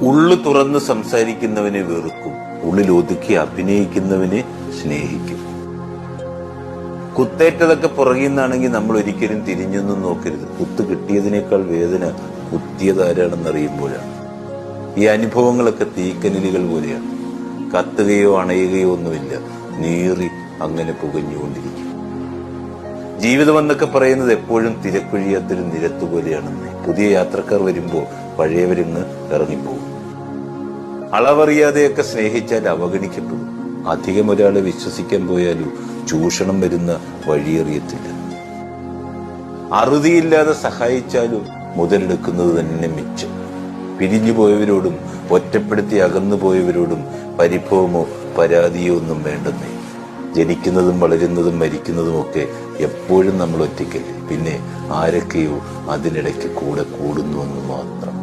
ഉള്ളു തുറന്ന് സംസാരിക്കുന്നവനെ വെറുക്കും, ഉള്ളിൽ ഒതുക്കി അഭിനയിക്കുന്നവനെ സ്നേഹിക്കും. കുത്തേറ്റതൊക്കെ പുറകിൽ നിന്നാണെങ്കിൽ നമ്മൾ ഒരിക്കലും തിരിഞ്ഞൊന്നും നോക്കരുത്. കുത്ത് കിട്ടിയതിനേക്കാൾ വേദന കുത്തിയത് ആരാണെന്നറിയുമ്പോഴാണ്. ഈ അനുഭവങ്ങളൊക്കെ തീക്കനലുകൾ പോലെയാണ്. കത്തുകയോ അണയുകയോ ഒന്നുമില്ല, നീറി അങ്ങനെ പുകഞ്ഞുകൊണ്ടിരിക്കും. ജീവിതം എന്നൊക്കെ പറയുന്നത് എപ്പോഴും തിരക്കൊഴിയാത്തൊരു നിരത്ത് പോലെയാണെന്ന്. പുതിയ യാത്രക്കാർ വരുമ്പോൾ പഴയവരിന്ന് ഇറങ്ങിപ്പോകും. അളവറിയാതെയൊക്കെ സ്നേഹിച്ചാൽ അവഗണിക്കപ്പെടും. അധികം ഒരാളെ വിശ്വസിക്കാൻ പോയാലും ചൂഷണം വരുന്ന വഴിയറിയത്തില്ല. അറുതിയില്ലാതെ സഹായിച്ചാലും മുതലെടുക്കുന്നത് തന്നെ മിച്ചം. പിരിഞ്ഞു പോയവരോടും ഒറ്റപ്പെടുത്തി അകന്നു പോയവരോടും പരിഭവമോ പരാതിയോ ഒന്നും വേണ്ടെന്നേ. ജനിക്കുന്നതും വളരുന്നതും മരിക്കുന്നതും ഒക്കെ എപ്പോഴും നമ്മൾ ഒറ്റയ്ക്കല്ലേ. പിന്നെ ആരൊക്കെയോ അതിനിടയ്ക്ക് കൂടെ കൂടുന്നുവെന്ന് മാത്രം.